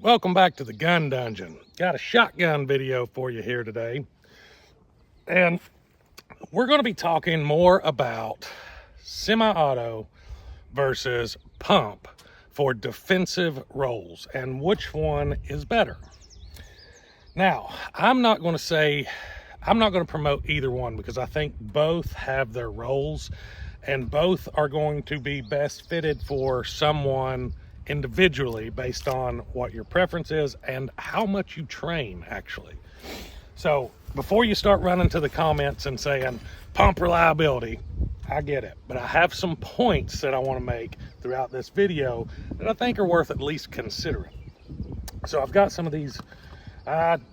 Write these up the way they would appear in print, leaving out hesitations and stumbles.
Welcome back to the Gun Dungeon. Got a shotgun video for you here today. And we're going to be talking more about semi-auto versus pump for defensive roles and which one is better. Now, I'm not going to promote either one because I think both have their roles and both are going to be best fitted for someone individually based on what your preference is and how much you train actually. So before you start running to the comments and saying pump reliability, I get it, but I have some points that I want to make throughout this video that I think are worth at least considering. So I've got some of these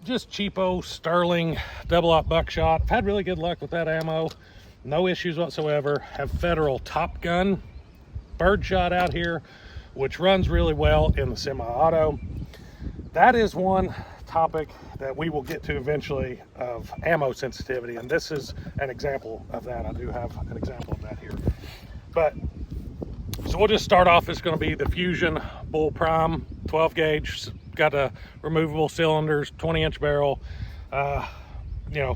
just cheapo Sterling double-aught buckshot. I've had really good luck with that ammo, no issues whatsoever. Have Federal Top Gun birdshot out here, which runs really well in the semi-auto. That is one topic that we will get to eventually of ammo sensitivity, and this is an example of that. I do have an example of that here. But so we'll just start off. It's going to be the Fusion Bull Prime 12 gauge, got a removable cylinders, 20-inch barrel,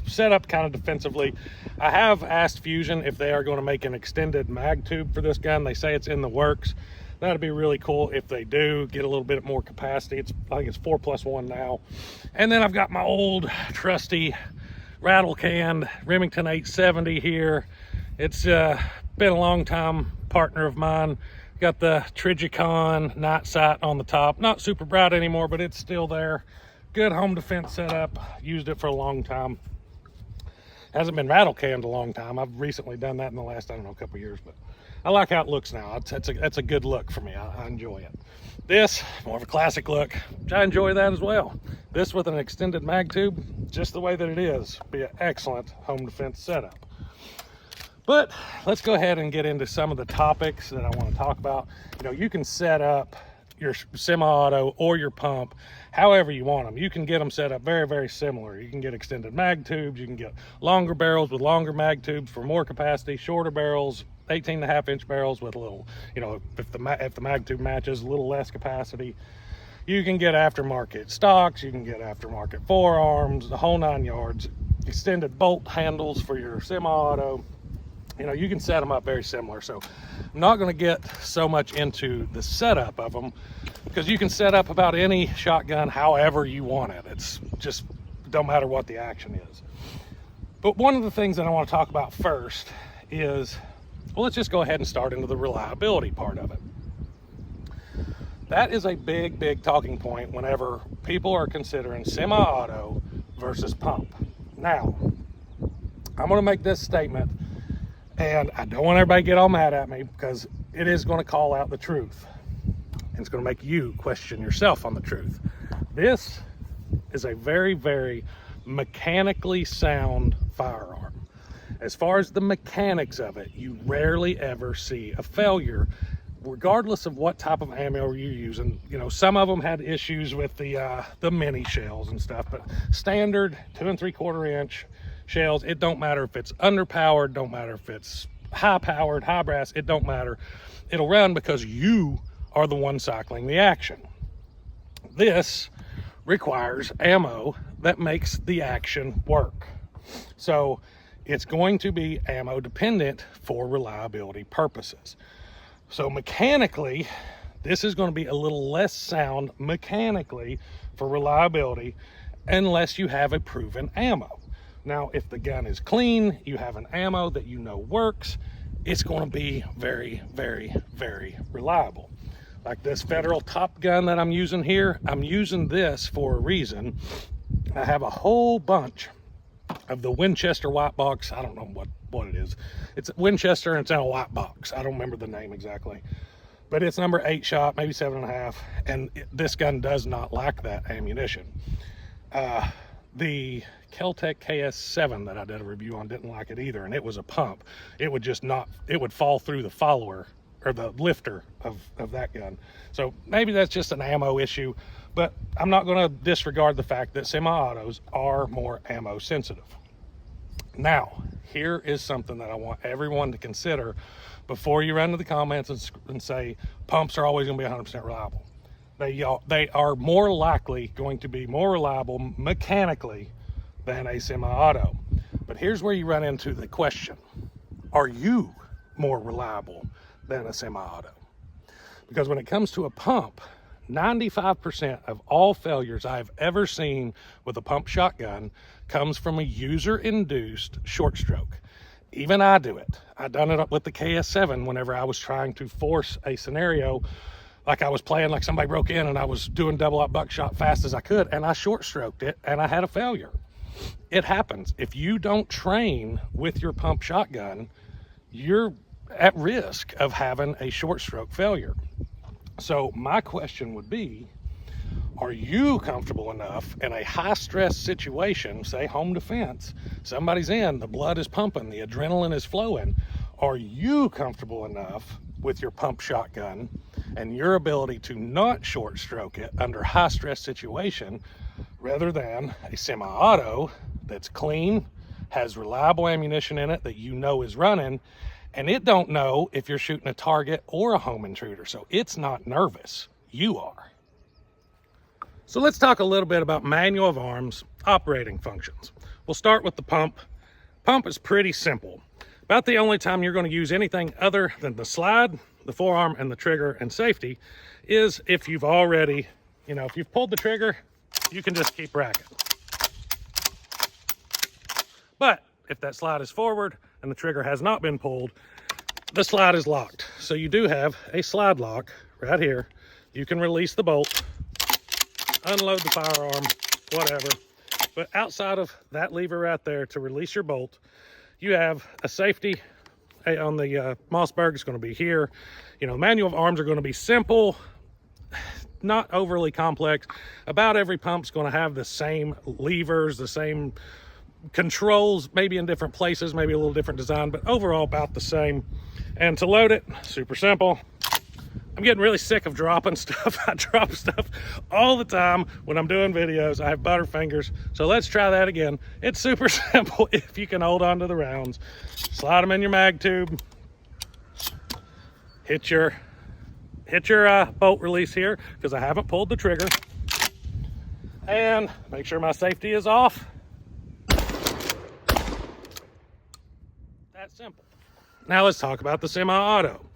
set up kind of defensively. I have asked Fusion if they are going to make an extended mag tube for this gun. They say it's in the works. That'd be really cool if they do get a little bit more capacity. I think it's 4+1 now. And then I've got my old trusty rattle canned Remington 870 here. It's been a long time partner of mine. Got the Trigicon night sight on the top. Not super bright anymore, but it's still there. Good home defense setup. Used it for a long time. Hasn't been rattle canned a long time. I've recently done that in the last, couple of years, but I like how it looks now. That's a good look for me. I enjoy it. This, more of a classic look, which I enjoy that as well. This with an extended mag tube, just the way that it is, be an excellent home defense setup. But let's go ahead and get into some of the topics that I want to talk about. You can set up your semi-auto or your pump however you want them. You can get them set up very, very similar. You can get extended mag tubes. You can get longer barrels with longer mag tubes for more capacity, shorter barrels, 18.5-inch barrels with a little, if the mag tube matches, a little less capacity. You can get aftermarket stocks. You can get aftermarket forearms, the whole 9 yards. Extended bolt handles for your semi-auto. You can set them up very similar. So I'm not going to get so much into the setup of them because you can set up about any shotgun however you want it. It's just don't matter what the action is. But one of the things that I want to talk about first is, well, let's just go ahead and start into the reliability part of it. That is a big, big talking point whenever people are considering semi-auto versus pump. Now, I'm going to make this statement, and I don't want everybody to get all mad at me because it is going to call out the truth. And it's going to make you question yourself on the truth. This is a very, very mechanically sound firearm. As far as the mechanics of it, you rarely ever see a failure, regardless of what type of ammo you're using. Some of them had issues with the mini shells and stuff, but standard 2 3/4 inch shells, it don't matter if it's underpowered, don't matter if it's high powered, high brass, it don't matter. It'll run because you are the one cycling the action. This requires ammo that makes the action work. So it's going to be ammo dependent for reliability purposes. So mechanically, this is going to be a little less sound mechanically for reliability unless you have a proven ammo. Now, if the gun is clean, you have an ammo that works, it's going to be very, very, very reliable. Like this Federal Top Gun that I'm using here, I'm using this for a reason. I have a whole bunch of the Winchester white box. I don't know what it is. It's Winchester and it's in a white box. I don't remember the name exactly. But it's number 8 shot, maybe 7.5. And this gun does not lack that ammunition. The Keltec KS7 that I did a review on didn't like it either, and it was a pump. It would just not, it would fall through the follower or the lifter of that gun. So maybe that's just an ammo issue, but I'm not going to disregard the fact that semi-autos are more ammo sensitive. Now, here is something that I want everyone to consider before you run to the comments and say pumps are always going to be 100% reliable. They are more likely going to be more reliable mechanically than a semi-auto. But here's where you run into the question: are you more reliable than a semi-auto? Because when it comes to a pump, 95% of all failures I've ever seen with a pump shotgun comes from a user-induced short stroke. Even I do it. I done it with the KS7 whenever I was trying to force a scenario, like I was playing like somebody broke in and I was doing double up buckshot fast as I could, and I short stroked it and I had a failure. It happens. If you don't train with your pump shotgun, you're at risk of having a short stroke failure. So my question would be, are you comfortable enough in a high stress situation, say home defense, somebody's in, the blood is pumping, the adrenaline is flowing, are you comfortable enough with your pump shotgun and your ability to not short stroke it under high stress situation, rather than a semi-auto that's clean, has reliable ammunition in it that you know is running, and it don't know if you're shooting a target or a home intruder, so it's not nervous. You are. So let's talk a little bit about manual of arms operating functions. We'll start with the pump. Pump is pretty simple. About the only time you're going to use anything other than the slide, the forearm, and the trigger and safety is if you've already, if you've pulled the trigger, you can just keep racking. But if that slide is forward and the trigger has not been pulled, the slide is locked. So you do have a slide lock right here. You can release the bolt, unload the firearm, whatever. But outside of that lever right there to release your bolt, you have a safety on the Mossberg. It's going to be here. Manual of arms are going to be simple, not overly complex. About every pump's going to have the same levers, the same controls, maybe in different places, maybe a little different design, but overall about the same. And to load it, super simple. I'm getting really sick of dropping stuff. I drop stuff all the time when I'm doing videos. I have butter fingers. So let's try that again. It's super simple if you can hold on to the rounds. Slide them in your mag tube. Hit your bolt release here because I haven't pulled the trigger. And make sure my safety is off. That's simple. Now let's talk about the semi-auto.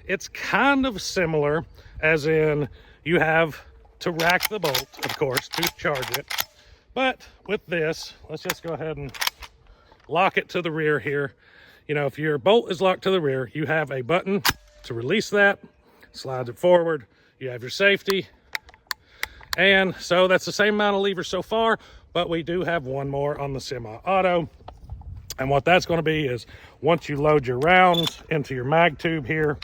It's kind of similar, as in you have to rack the bolt, of course, to charge it. But with this, let's just go ahead and lock it to the rear here. If your bolt is locked to the rear, you have a button to release that, slides it forward. You have your safety. And so that's the same amount of levers so far, but we do have one more on the semi-auto. And what that's going to be is once you load your rounds into your mag tube here,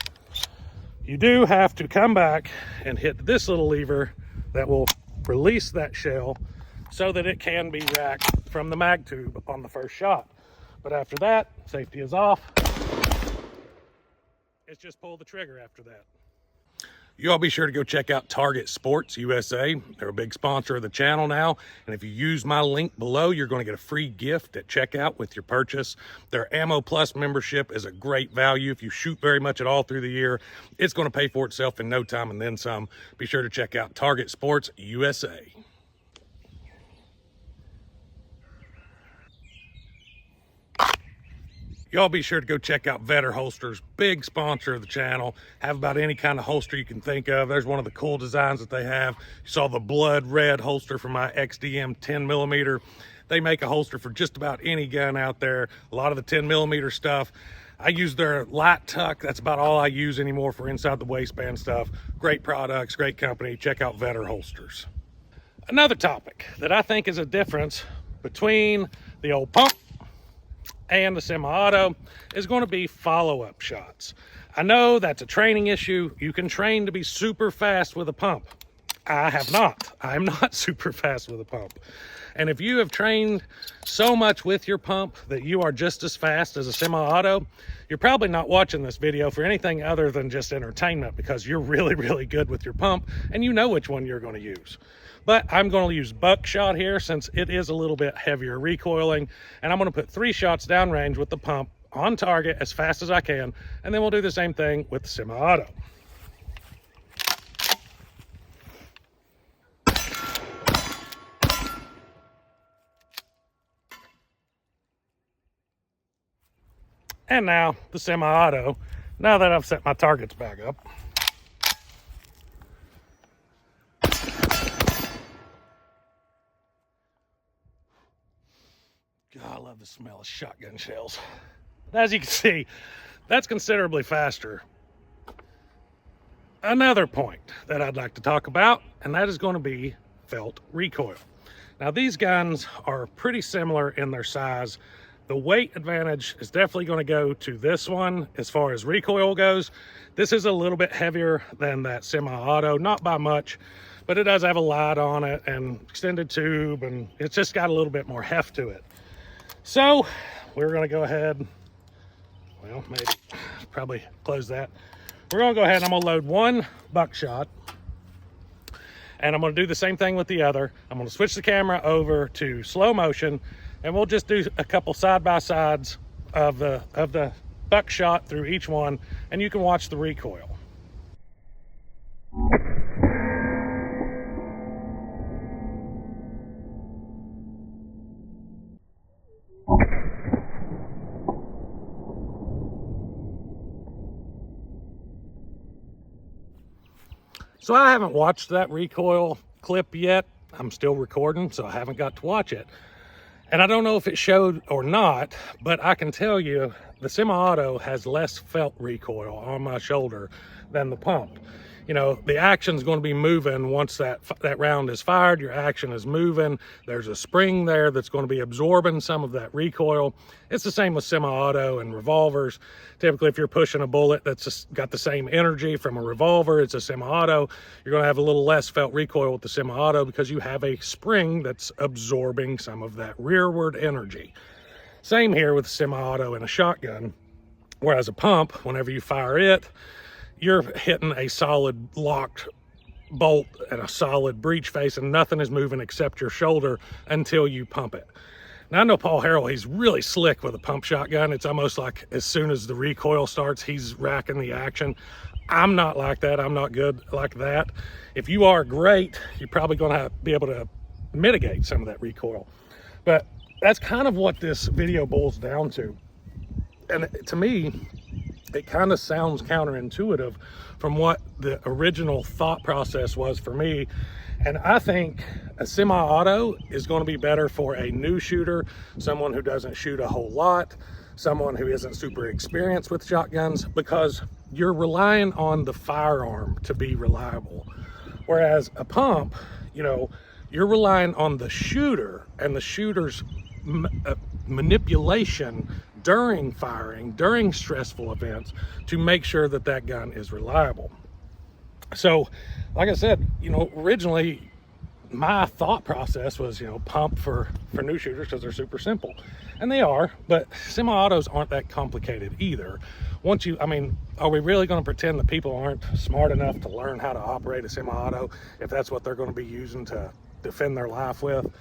you do have to come back and hit this little lever that will release that shell so that it can be racked from the mag tube upon the first shot. But after that, safety is off. It's just pull the trigger after that. You all be sure to go check out Target Sports USA. They're a big sponsor of the channel now. And if you use my link below, you're going to get a free gift at checkout with your purchase. Their Ammo Plus membership is a great value. If you shoot very much at all through the year, it's going to pay for itself in no time and then some. Be sure to check out Target Sports USA. Y'all be sure to go check out Vetter Holsters, big sponsor of the channel. Have about any kind of holster you can think of. There's one of the cool designs that they have. You saw the blood red holster for my XDM 10mm. They make a holster for just about any gun out there. A lot of the 10mm stuff. I use their light tuck. That's about all I use anymore for inside the waistband stuff. Great products, great company. Check out Vetter Holsters. Another topic that I think is a difference between the old pump and the semi-auto is going to be follow-up shots. I know that's a training issue. You can train to be super fast with a pump. I have not. I'm not super fast with a pump. And if you have trained so much with your pump that you are just as fast as a semi-auto, you're probably not watching this video for anything other than just entertainment, because you're really, really good with your pump and you know which one you're going to use. But I'm going to use buckshot here since it is a little bit heavier recoiling, and I'm going to put 3 shots downrange with the pump on target as fast as I can, and then we'll do the same thing with the semi-auto. And now the semi-auto, now that I've set my targets back up. God, I love the smell of shotgun shells. As you can see, that's considerably faster. Another point that I'd like to talk about, and that is going to be felt recoil. Now, these guns are pretty similar in their size. The weight advantage is definitely going to go to this one as far as recoil goes. This is a little bit heavier than that semi-auto, not by much, but it does have a light on it and extended tube, and it's just got a little bit more heft to it. So we're going to go ahead, well, maybe probably close that. We're going to go ahead and I'm going to load one buckshot, and I'm going to do the same thing with the other. I'm going to switch the camera over to slow motion, and we'll just do a couple side-by-sides of the buckshot through each one, and you can watch the recoil. So I haven't watched that recoil clip yet. I'm still recording, so I haven't got to watch it. And I don't know if it showed or not, but I can tell you the semi-auto has less felt recoil on my shoulder than the pump. You know, the action's going to be moving once that round is fired. Your action is moving. There's a spring there that's going to be absorbing some of that recoil. It's the same with semi-auto and revolvers. Typically, if you're pushing a bullet that's just got the same energy from a revolver, it's a semi-auto, you're going to have a little less felt recoil with the semi-auto because you have a spring that's absorbing some of that rearward energy. Same here with a semi-auto and a shotgun, whereas a pump, whenever you fire it, you're hitting a solid locked bolt and a solid breech face, and nothing is moving except your shoulder until you pump it. Now, I know Paul Harrell, he's really slick with a pump shotgun. It's almost like as soon as the recoil starts, he's racking the action. I'm not like that. I'm not good like that. If you are, great, you're probably going to be able to mitigate some of that recoil. But that's kind of what this video boils down to. And to me, it kind of sounds counterintuitive from what the original thought process was for me. And I think a semi-auto is going to be better for a new shooter, someone who doesn't shoot a whole lot, someone who isn't super experienced with shotguns, because you're relying on the firearm to be reliable. Whereas a pump, you know, you're relying on the shooter and the shooter's manipulation during firing, during stressful events, to make sure that that gun is reliable. So, like I said, you know, originally my thought process was, you know, pump for new shooters because they're super simple. And they are, but semi-autos aren't that complicated either. Once you, I mean, are we really going to pretend that people aren't smart enough to learn how to operate a semi-auto if that's what they're going to be using to defend their life with?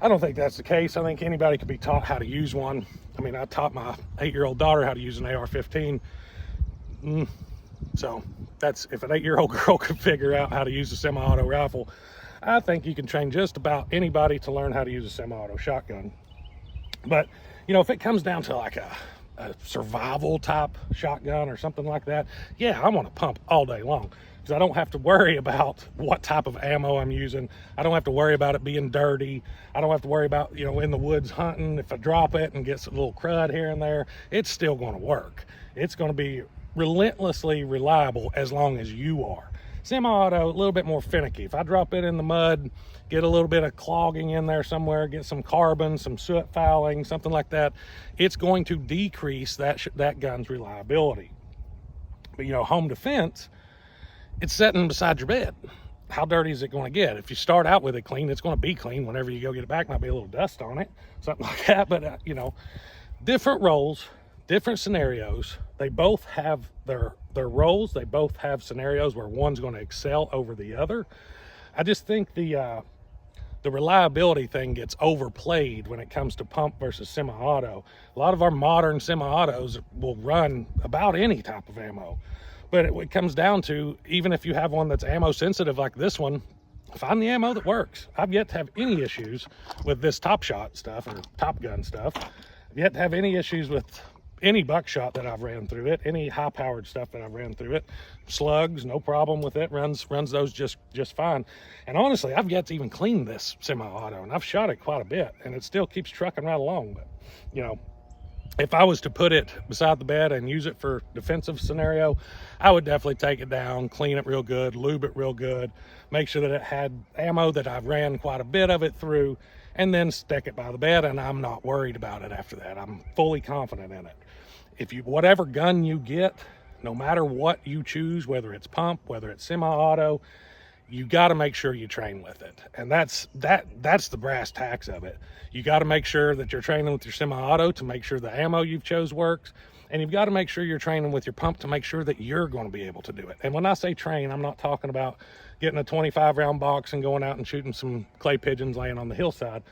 I don't think that's the case. I think anybody could be taught how to use one. I mean, I taught my 8-year-old daughter how to use an AR-15. So that's, if an 8-year-old girl could figure out how to use a semi-auto rifle, I think you can train just about anybody to learn how to use a semi-auto shotgun. But, you know, if it comes down to like a survival type shotgun or something like that, yeah, I want to pump all day long, because I don't have to worry about what type of ammo I'm using. I don't have to worry about it being dirty. I don't have to worry about, you know, in the woods hunting, if I drop it and get a little crud here and there, it's still going to work. It's going to be relentlessly reliable as long as you are. Semi-auto, a little bit more finicky. If I drop it in the mud, get a little bit of clogging in there somewhere, get some carbon, some soot fouling, something like that, it's going to decrease that gun's reliability. But, you know, home defense, it's sitting beside your bed. How dirty is it going to get? If you start out with it clean, it's going to be clean. Whenever you go get it back, might be a little dust on it, something like that. But, you know, different roles, different scenarios. They both have their roles. They both have scenarios where one's going to excel over the other. I just think the reliability thing gets overplayed when it comes to pump versus semi-auto. A lot of our modern semi-autos will run about any type of ammo. But it comes down to, even if you have one that's ammo sensitive like this one, find the ammo that works. I've yet to have any issues with this Top Shot stuff or Top Gun stuff. I've yet to have any issues with any buckshot that I've ran through it, any high-powered stuff that I've ran through it, slugs, no problem with it, runs those just fine. And honestly, I've yet to even clean this semi-auto, and I've shot it quite a bit, and it still keeps trucking right along. But, you know, if I was to put it beside the bed and use it for defensive scenario, I would definitely take it down, clean it real good, lube it real good, make sure that it had ammo that I've ran quite a bit of it through, and then stick it by the bed, and I'm not worried about it after that. I'm fully confident in it. If you, whatever gun you get, no matter what you choose, whether it's pump, whether it's semi-auto, you got to make sure you train with it. And that's the brass tacks of it. You got to make sure that you're training with your semi-auto to make sure the ammo you've chose works. And you've got to make sure you're training with your pump to make sure that you're going to be able to do it. And when I say train, I'm not talking about getting a 25 round box and going out and shooting some clay pigeons laying on the hillside.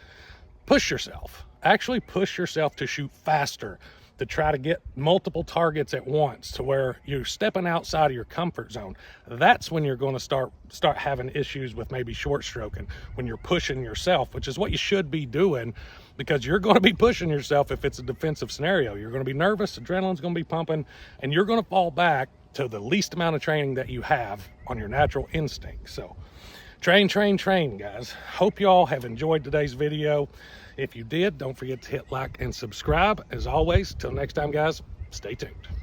Push yourself. Actually push yourself to shoot faster, to try to get multiple targets at once, to where you're stepping outside of your comfort zone. That's when you're going to start having issues with maybe short stroking, when you're pushing yourself, which is what you should be doing, because you're going to be pushing yourself if it's a defensive scenario. You're going to be nervous, adrenaline's going to be pumping, and you're going to fall back to the least amount of training that you have on your natural instinct. So train, guys. Hope y'all have enjoyed today's video. If you did, don't forget to hit like and subscribe. As always, till next time, guys, stay tuned.